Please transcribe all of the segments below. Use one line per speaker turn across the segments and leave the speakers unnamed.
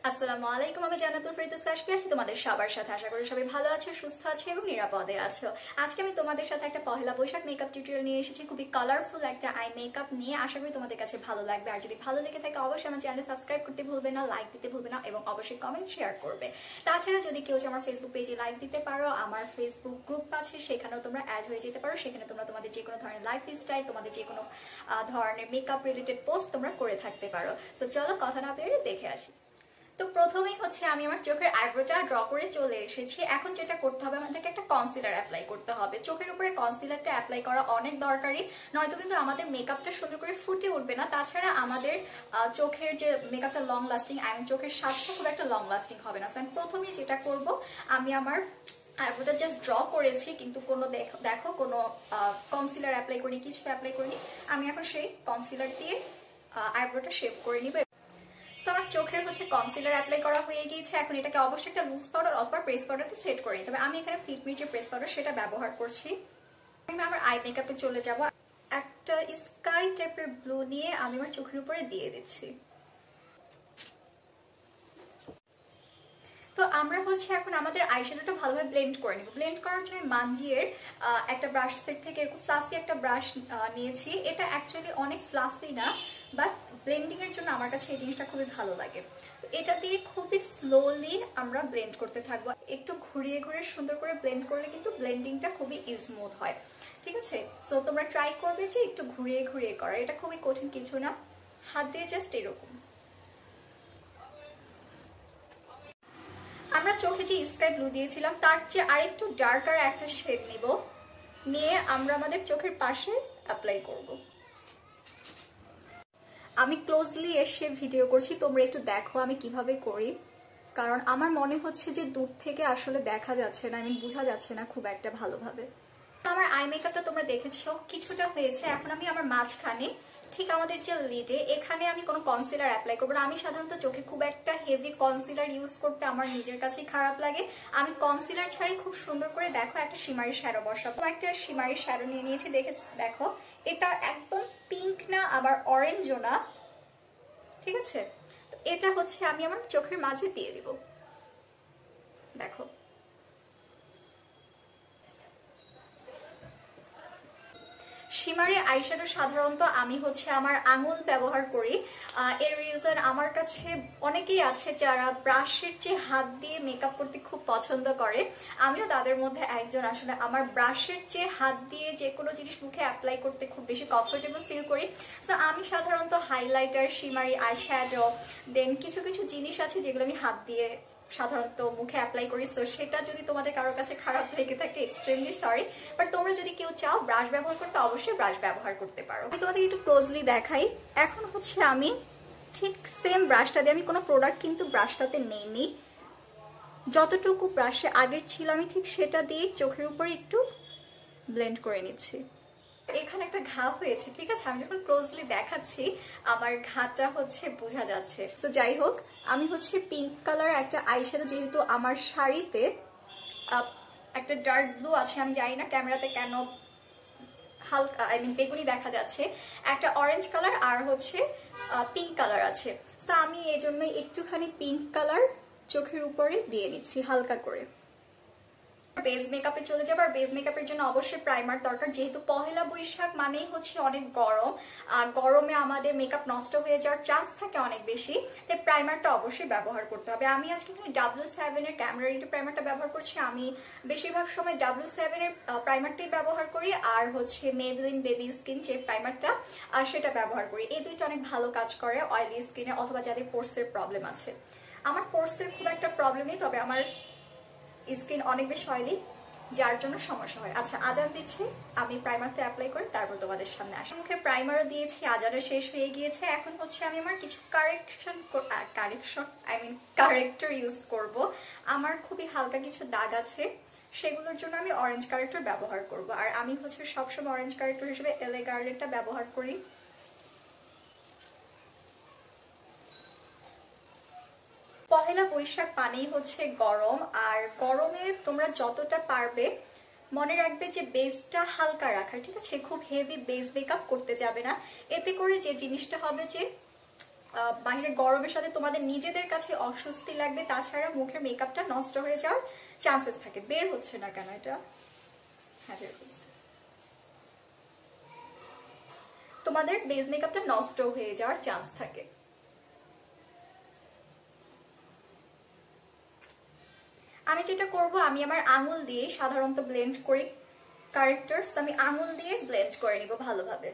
আসসালামু আলাইকুম, আমি জান্নাতুল ফেরদৌস আশফি আছি তোমাদের সবার সাথে। আশা করি সবাই ভালো আছো, সুস্থ আছো এবং নিরাপদে আছো। আজকে আমি তোমাদের সাথে একটা পহেলা বৈশাখ মেকআপ টিউটোরিয়াল নিয়ে এসেছি, খুবই কালারফুল একটা আই মেকআপ নিয়ে। আশা করি তোমাদের কাছে ভালো লাগবে। আর যদি ভালো লেগে থাকে অবশ্যই আমার চ্যানেল সাবস্ক্রাইব করতে ভুলবে না, লাইক দিতে ভুলবে না এবং অবশ্যই কমেন্ট শেয়ার করবে। তাছাড়া যদি কেউ আমার ফেসবুক পেজে লাইক দিতে পারো, আমার ফেসবুক গ্রুপ আছে, সেখানেও তোমরা অ্যাড হয়ে যেতে পারো। সেখানে তোমরা তোমাদের যে কোনো ধরনের লাইফ স্টাইল, তোমাদের যে কোনো ধরনের মেকআপ রিলেটেড পোস্ট তোমরা করে থাকতে পারো। সো চলো কথা না বেরিয়ে দেখে আসি। তো প্রথমেই হচ্ছে আমি আমার চোখের আইব্রোটা ড্র করে চলে এসেছি। এখন যেটা করতে হবে, আমাদেরকে একটা কনসিলার অ্যাপ্লাই করতে হবে। চোখের উপরে কনসিলারটা অ্যাপ্লাই করা অনেক দরকারি, নয়তো কিন্তু আমাদের মেকআপটা সুন্দর করে ফুটে উঠবে না। তাছাড়া আমাদের চোখের যে মেকআপটা লং লাস্টিং, চোখের স্বাদটা খুব একটা লং লাস্টিং হবে না। সো আমি প্রথমেই যেটা করব, আমি আমার আইব্রোটা জাস্ট ড্র করেছি, কিন্তু কোনো দেখো কোনো কনসিলার অ্যাপ্লাই করিনি, কিছু অ্যাপ্লাই করিনি। আমি এখন সেই কনসিলার দিয়ে আইব্রোটা শেপ করে নিব। তো আমার চোখের হচ্ছে কনসিলার অ্যাপ্লাই করা হয়ে গিয়েছে। এখন এটাকে অবশ্যই একটা লুজ পাউডার অথবা প্রেস পাউডারতে সেট করে নিতে হবে। আমি এখানে ফিটমির যে প্রেস পাউডার সেটা ব্যবহার করছি। আমি আমার আই মেকআপে চলে যাব। একটা স্কাই টাইপের ব্লু নিয়ে আমি আমার চোখের উপরে দিয়ে দিচ্ছি। তো আমরা হচ্ছে এখন আমাদের আইশ্যাডোটা ভালোভাবে ব্লেন্ড করে নিব। ব্লেন্ড করার জন্য মানজিয়ের একটা ব্রাশ সেট থেকে এরকম ফ্লাফি একটা ব্রাশ নিয়েছি। এটা অ্যাকচুয়ালি অনেক ফ্লাফি না, বাট ব্লেন্ডিং এর জন্য আমার কাছে এই জিনিসটা খুবই ভালো লাগে। তো এটা দিয়ে খুবই স্লোলি আমরা ব্লেন্ড করতে থাকবো। একটু ঘুরিয়ে ঘুরিয়ে সুন্দর করে ব্লেন্ড করলে কিন্তু ব্লেন্ডিংটা খুবই স্মুথ হয়। ঠিক আছে, সো তোমরা ট্রাই করবে যে একটু ঘুরিয়ে ঘুরিয়ে করার। এটা খুবই কঠিন কিছু না, হাত দিয়ে জাস্ট এরকম। আমরা চোখে যে স্কাই ব্লু দিয়েছিলাম তার চেয়ে আরেকটু ডার্কার একটা শেড নিব, নিয়ে আমরা আমাদের চোখের পাশে অ্যাপ্লাই করব। আমি ক্লোজলি এসে ভিডিও করছি, তোমরা একটু দেখো আমি কিভাবে করি, কারণ আমার মনে হচ্ছে যে দূর থেকে আসলে দেখা যাচ্ছে না, বোঝা যাচ্ছে না খুব একটা ভালোভাবে। আমার আই মেকআপটা তোমরা দেখেছো কিছুটা হয়েছে। এখন আমি আমার মাঝখানে ঠিক আমাদের যে লিডে এখানে আমি কোনো কনসিলার অ্যাপ্লাই করবো না। আমি সাধারণত চোখে খুব একটা হেভি কনসিলার ইউজ করতে আমার নিজের কাছেই খারাপ লাগে। আমি কনসিলার ছাড়াই খুব সুন্দর করে দেখো একটা শিমারি শ্যাডো বসাবো। একটা শিমারি শ্যাডো নিয়ে নিয়েছি, দেখো এটা একদম পিঙ্ক না আবার অরেঞ্জও না, ঠিক আছে। তো এটা হচ্ছে আমি আমার চোখের মাঝে দিয়ে দিব। দেখো শিমারি আইশ্যাডো সাধারণত আমি হচ্ছে আমার আঙুল ব্যবহার করি। এর রিজন আমার কাছে অনেকেই আছে যারা ব্রাশের চেয়ে হাত দিয়ে মেকআপ করতে খুব পছন্দ করে, আমিও তাদের মধ্যে একজন। আসলে আমার ব্রাশের চেয়ে হাত দিয়ে যে কোনো জিনিস মুখে অ্যাপ্লাই করতে খুব বেশি কমফোর্টেবল ফিল করি। সো আমি সাধারণত হাইলাইটার, শিমারি আইশ্যাডো, দেন কিছু কিছু জিনিস আছে যেগুলো আমি হাত দিয়ে সাধারণত মুখে অ্যাপ্লাই করি। তো সেটা যদি তোমাদের কারোর কাছে খারাপ লেগে থাকে এক্সট্রিমলি সরি, বাট তোমরা যদি কেউ চাও ব্রাশ ব্যবহার করতে অবশ্যই ব্রাশ ব্যবহার করতে পারো। আমি তোমাদের একটু ক্লোজলি দেখাই। এখন হচ্ছে আমি ঠিক সেম ব্রাশটা দিয়ে, আমি কোনো প্রোডাক্ট কিন্তু ব্রাশটাতে নেইনি, যতটুকু ব্রাশে আগের ছিল আমি ঠিক সেটা দিয়ে চোখের উপরে একটু ব্লেন্ড করে নিচ্ছি। এখানে একটা ঘা হয়েছে, ঠিক আছে, আমি যখন ক্লোজলি দেখাচ্ছি আমার ঘাটা হচ্ছে বোঝা যাচ্ছে। তো যাই হোক, আমি হচ্ছে পিঙ্ক কালার একটা আইশ্যাডো, যেহেতু আমার শাড়িতে একটা ডার্ক ব্লু আছে, আমি জানি না ক্যামেরাতে কেন হালকা বেগুনি দেখা যাচ্ছে, একটা অরেঞ্জ কালার আর হচ্ছে পিঙ্ক কালার আছে। তো আমি এই জন্যই একটুখানি পিঙ্ক কালার চোখের উপরে দিয়ে নিচ্ছি হালকা করে। বেস মেকআপে চলে যাবো। আর বেস মেকআপের জন্য অবশ্যই প্রাইমার দরকার, যেহেতু পহেলা বৈশাখ মানেই হচ্ছে অনেক গরম, আর গরমে আমাদের মেকআপ নষ্ট হয়ে যাওয়ার চান্স থাকে অনেক বেশি, তাই প্রাইমারটা অবশ্যই ব্যবহার করতে হবে। আমি আজকে এখানে W7 এর ক্যামেরা রেডি প্রাইমারটা ব্যবহার করছি। আমি বেশিরভাগ সময় W7 এর প্রাইমারটাই ব্যবহার করি, আর হচ্ছে মেবলিন বেবি স্কিন যে প্রাইমারটা আর সেটা ব্যবহার করি। এই দুইটা অনেক ভালো কাজ করে অয়েলি স্কিনে অথবা যাদের পোর্সের প্রবলেম আছে। আমার পোর্সের খুব একটা প্রবলেম নেই, তবে আমার স্কিন অনেক বেশি অয়েলি, যার জন্য সমস্যা হয়। আচ্ছা, আজান দিচ্ছি, আমি প্রাইমারটা অ্যাপ্লাই করে তারপর তোমাদের সামনে আসি। মুখে প্রাইমারও দিয়েছি, আজানও শেষ হয়ে গিয়েছে। এখন হচ্ছে আমি আমার কিছু কারেক্টর ইউজ করব। আমার খুবই হালকা কিছু দাগ আছে, সেগুলোর জন্য আমি অরেঞ্জ কারেক্টর ব্যবহার করব। আর আমি হচ্ছে সবসময় অরেঞ্জ কারেক্টর হিসেবে LA গার্লেটটা ব্যবহার করি। পহেলা বৈশাখ মানেই হচ্ছে গরম, আর গরমে তোমরা যতটা পারবে মনে রাখবে যে বেসটা হালকা রাখার, ঠিক আছে। খুব হেভি বেস মেকআপ করতে যাবে না, এতে করে যে জিনিসটা হবে যে বাইরে গরমের সাথে তোমাদের নিজেদের কাছে অস্বস্তি লাগবে, তাছাড়া মুখের মেকআপটা নষ্ট হয়ে যাওয়ার চান্সেস থাকে। বের হচ্ছে না কেন এটা? হ্যাঁ বের হচ্ছে। তোমাদের বেস মেকআপটা নষ্ট হয়ে যাওয়ার চান্স থাকে। আমি যেটা করব, আমি আমার আঙুল দিয়ে সাধারণত ব্লেন্ড করি কারেক্টার্স, আমি আঙুল দিয়ে ব্লেন্ড করে নিব ভালোভাবে।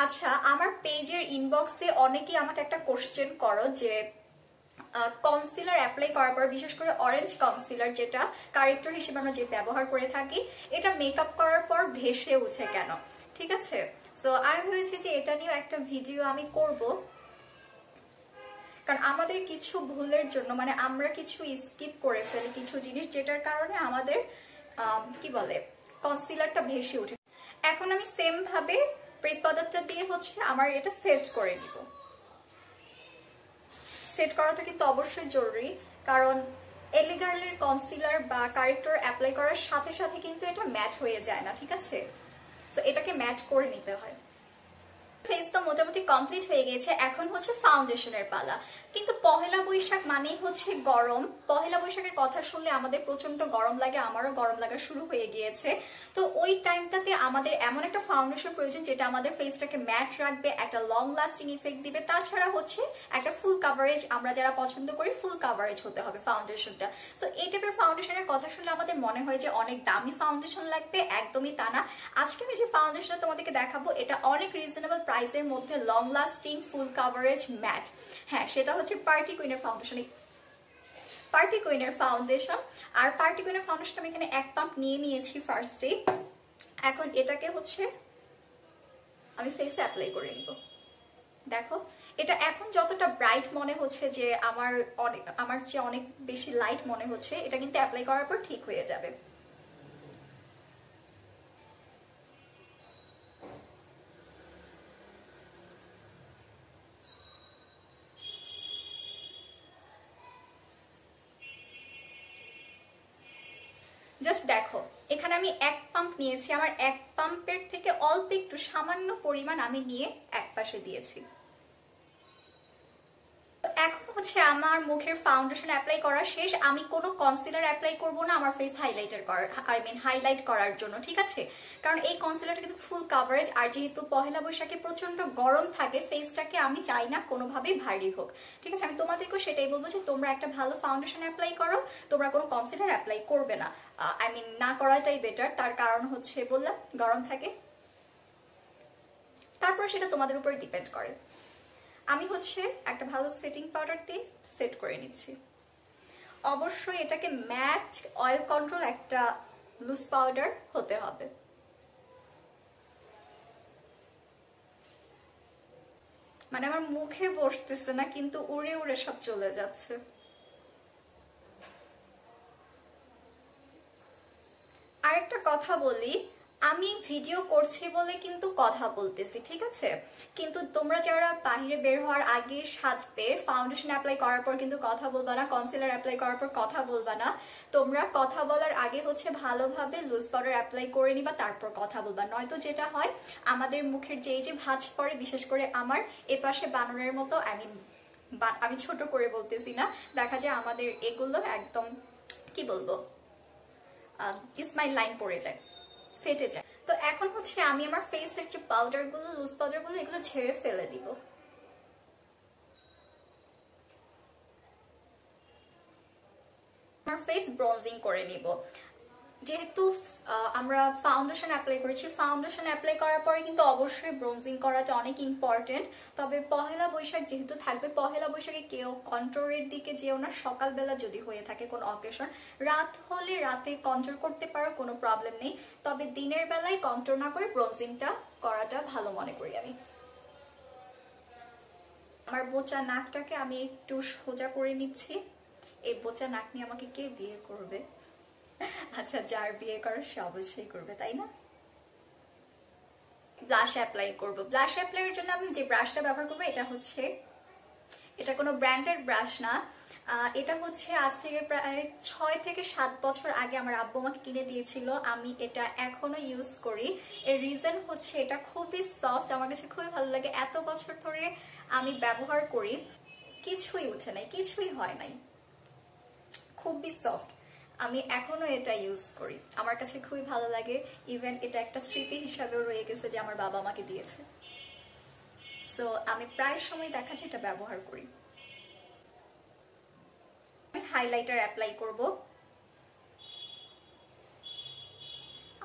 আচ্ছা, আমার পেজের ইনবক্সে অনেকেই আমাকে একটা কোশ্চেন করো যে কনসিলার অ্যাপ্লাই করার পর, বিশেষ করে অরেঞ্জ কনসিলার যেটা কারেক্টর হিসেবে আমরা যে ব্যবহার করে থাকি, এটা মেকআপ করার পর ভেসে উঠে কেন? ঠিক আছে, তো আমি ভেবেছি যে এটা নিয়েও একটা ভিডিও আমি করব, কারণ আমাদের কিছু ভুলের জন্য মানে আমরা কিছু স্কিপ করে ফেলি কিছু জিনিস, যেটার কারণে আমাদের কি বলে কনসিলারটা ভেসে ওঠে। এখন আমি সেম ভাবে প্রেস পাউডারটা দিয়ে হচ্ছে আমার এটা সেট করে নিব। সেট করাটা কিন্তু অবশ্যই জরুরি, কারণ এলএ গার্লের কনসিলার বা কারেক্টর অ্যাপ্লাই করার সাথে সাথে কিন্তু এটা ম্যাচ হয়ে যায় না, ঠিক আছে? তো এটাকে ম্যাচ করে নিতে হয়। ফেস তো মোটামুটি কমপ্লিট হয়ে গেছে, এখন হচ্ছে ফাউন্ডেশনের পালা। কিন্তু পহেলা বৈশাখ মানেই হচ্ছে গরম। পহেলা বৈশাখের কথা শুনলে আমাদের প্রচন্ড গরম লাগে, আমারও গরম লাগা শুরু হয়ে গিয়েছে। তো ওই টাইমটাতে আমাদের এমন একটা ফাউন্ডেশন প্রয়োজন যেটা আমাদের ফেসটাকে ম্যাট রাখবে, একটা লং লাস্টিং ইফেক্ট দিবে, তাছাড়া হচ্ছে একটা ফুল কাভারেজ, আমরা যারা পছন্দ করি ফুল কাভারেজ হতে হবে ফাউন্ডেশনটা। তো এই টাইপের ফাউন্ডেশনের কথা শুনলে আমাদের মনে হয় যে অনেক দামি ফাউন্ডেশন লাগবে, একদমই তা না। আজকে আমি যে ফাউন্ডেশনটা তোমাদেরকে দেখাবো এটা অনেক রিজনেবল প্রাইসের মধ্যে, long lasting, full coverage, matte. হ্যাঁ, সেটা হচ্ছে পার্টি কুইনের ফাউন্ডেশন। পার্টি কুইনের ফাউন্ডেশন, আর পার্টি কুইনের ফাউন্ডেশন আমি এখানে 1 পাম্প নিয়ে নিয়েছি ফার্স্টে। এখন এটাকে হচ্ছে আমি ফেসে অ্যাপ্লাই করে নিব। দেখো, এটা এখন যতটা ব্রাইট মনে হচ্ছে, যে আমার চেয়ে অনেক বেশি লাইট মনে হচ্ছে, এটা কিন্তু অ্যাপ্লাই করার পর ঠিক হয়ে যাবে। জাস্ট দেখো, এখানে আমি 1 পাম্প নিয়েছি, আমার 1 পাম্পের থেকে অল্প একটু সামান্য পরিমাণ আমি নিয়ে এক পাশে দিয়েছি। এখন হচ্ছে আমার মুখের ফাউন্ডেশন অ্যাপ্লাই করা শেষ। আমি কোনো কনসিলার অ্যাপ্লাই করব না আমার ফেস হাইলাইট করার জন্য, ঠিক আছে? কারণ এই কনসিলারটা কিন্তু ফুল কাভারেজ, আর যেহেতু পহেলা বৈশাখে প্রচন্ড গরম থাকে, ফেসটাকে আমি চাই না কোনোভাবেই ভারী হোক, ঠিক আছে? আমি তোমাদেরকেও সেটাই বলবো যে তোমরা একটা ভালো ফাউন্ডেশন অ্যাপ্লাই করো, তোমরা কোনো কনসিলার অ্যাপ্লাই করবে না। না করাটাই বেটার, তার কারণ হচ্ছে বললাম গরম থাকে, তারপর সেটা তোমাদের উপর ডিপেন্ড করে। আমি হচ্ছে একটা ভালো সেটিং পাউডার দিয়ে সেট করে নিচ্ছি। অবশ্যই এটাকে ম্যাট অয়েল কন্ট্রোল একটা লুজ পাউডার হতে হবে। মানে আমার মুখে বসতেছে না, কিন্তু উড়ে উড়ে সব চলে যাচ্ছে। আরেকটা কথা বলি, আমি ভিডিও করছি বলে কিন্তু কথা বলতেছি, ঠিক আছে? কিন্তু তোমরা যারা বাইরে বের হওয়ার আগে সাজবে, ফাউন্ডেশন অ্যাপ্লাই করার পর কিন্তু কথা বলবা না, কনসিলার অ্যাপ্লাই করার পর কথা বলবা না। তোমরা কথা বলার আগে হচ্ছে ভালোভাবে লুজ পাউডার অ্যাপ্লাই করে নিবা, তারপর কথা বলবা। নয়তো যেটা হয়, আমাদের মুখের যে ভাঁজ পড়ে, বিশেষ করে আমার এপাশে বানরের মতো, আমি ছোট করে বলতেছি না, দেখা যায় আমাদের এগুলো একদম কি বলবো স্মাইল লাইন পড়ে যায়, ফেটে যায়। তো এখন হচ্ছে আমি আমার ফেসের যে পাউডারগুলো, লুজ পাউডারগুলো, এগুলো ঝেড়ে ফেলে দিব। আমার ফেস ব্রোঞ্জিং করে নিব। যেহেতু আমরা ফাউন্ডেশন অ্যাপ্লাই করেছি, ফাউন্ডেশন অ্যাপ্লাই করার পরে কিন্তু অবশ্যই ব্রোঞ্জিং করাটা অনেক ইম্পর্টেন্ট। তবে পহেলা বৈশাখ যেহেতু থাকবে, পহেলা বৈশাখে কেউ কন্ট্রোরের দিকে যেও না, সকালবেলা যদি হয়ে থাকে কোনো অকেশন। রাত হলে রাতে কন্ট্রোল করতে পারো, কোনো প্রবলেম নেই। তবে দিনের বেলায় কন্ট্রোল না করে ব্রোঞ্জিংটা করাটা ভালো মনে করি আমি। আমার বোচা নাকটাকে আমি একটু সোজা করে নিচ্ছি। এই বোচা নাক নিয়ে আমাকে কে বিয়ে করবে? আচ্ছা, যার বিয়ে করার সে অবশ্যই করবে, তাই না? ব্লাশ অ্যাপ্লাই করব। ব্লাশ অ্যাপ্লাইয়ের জন্য আমি যে ব্রাশটা ব্যবহার করবো, এটা কোনো ব্র্যান্ডেড ব্রাশ না, এটা হচ্ছে আজ থেকে প্রায় 6 থেকে 7 বছর আগে আমার আব্বু আমাকে কিনে দিয়েছিল। আমি এটা এখনো ইউজ করি। এর রিজন হচ্ছে এটা খুবই সফট, আমার কাছে খুবই ভালো লাগে। এত বছর ধরে আমি ব্যবহার করি, কিছুই উঠে নাই, কিছুই হয় নাই, খুবই সফট। আমি এখনো এটা ইউজ করি, আমার কাছে খুবই ভালো লাগে। ইভেন এটা একটা স্মৃতি হিসাবেও রয়ে গেছে যে আমার বাবা আমাকে দিয়েছে। সো আমি প্রায় সময় দেখা যায় এটা ব্যবহার করি। হাইলাইটার অ্যাপ্লাই করব।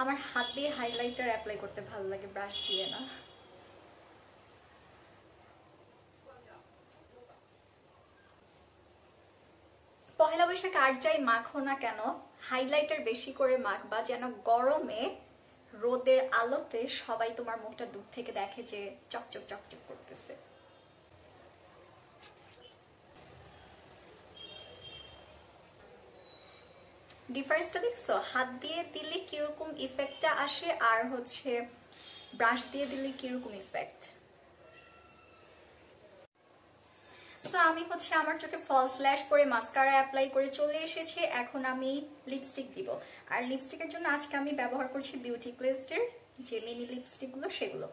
আমার হাত দিয়ে হাইলাইটার অ্যাপ্লাই করতে ভালো লাগে, ব্রাশ দিয়ে না। পহেলা বৈশাখ আর যাই মাখো না কেন, হাইলাইটার বেশি করে মাখবা, যেন গরমে রোদের আলোতে সবাই তোমার মুখটা দূর থেকে দেখে যে চকচক চকচক করতেছে। ডিফারেন্সটা দেখছো? হাত দিয়ে দিলে কিরকম ইফেক্টটা আসে আর হচ্ছে ব্রাশ দিয়ে দিলে কিরকম ইফেক্ট। তো আমি হচ্ছে আমার চোখে ফলস ল্যাশ করে মাস্কারা অ্যাপ্লাই করে চলে এসেছি। এখন আমি লিপস্টিক দিব। আর লিপস্টিকের জন্য আজকে আমি ব্যবহার করছি বিউটি প্লেসের যে মিনি লিপস্টিক গুলো, সেগুলো।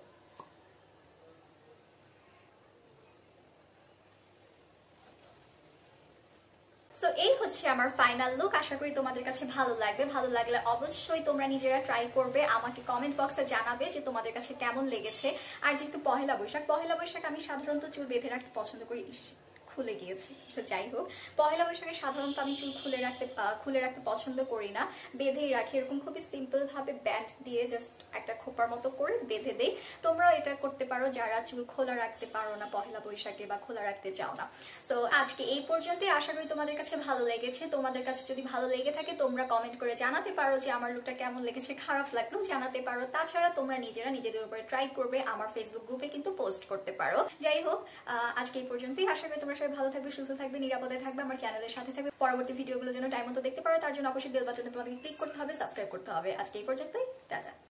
তো এই হচ্ছে আমার ফাইনাল লুক। আশা করি তোমাদের কাছে ভালো লাগবে। ভালো লাগলে অবশ্যই তোমরা নিজেরা ট্রাই করবে, আমাকে কমেন্ট বক্সে জানাবে যে তোমাদের কাছে কেমন লেগেছে। আর যেহেতু পহেলা বৈশাখ, পহেলা বৈশাখ আমি সাধারণত চুল বেঁধে রাখতে পছন্দ করি। খুলে গিয়েছি, যাই হোক, পহেলা বৈশাখে সাধারণত আমি চুল খুলে রাখতে পছন্দ করি না, বেঁধেই রাখি। এরকম খুবই সিম্পল ভাবে ব্যান্ড দিয়ে জাস্ট একটা খোপার মতো করে বেঁধে দেই। তোমরাও এটা করতে পারো যারা চুল খোলা রাখতে পারো না পহেলা বৈশাখে বা খোলা রাখতে চাও না। তো আজকে এই পর্যন্তই। আশা করি তোমাদের কাছে ভালো লেগেছে। তোমাদের কাছে যদি ভালো লেগে থাকে তোমরা কমেন্ট করে জানাতে পারো যে আমার লুকটা কেমন লেগেছে, খারাপ লাগলো জানাতে পারো। তাছাড়া তোমরা নিজেরা নিজেদের উপরে ট্রাই করবে, আমার ফেসবুক গ্রুপে কিন্তু পোস্ট করতে পারো। যাই হোক, আজকে এই পর্যন্তই। আশা করি তোমরা সবাই ভালো থাকবে, সুস্থ থাকবে, নিরাপদে থাকবে, আমার চ্যানেলের সাথে থাকবে। পরবর্তী ভিডিওগুলোর জন্য টাইম মতো দেখতে পারো, তার জন্য অবশ্যই বেল বাটনে তোমাদের ক্লিক করতে হবে, সাবস্ক্রাইব করতে হবে। আজকে এই পর্যন্তই, টাটা।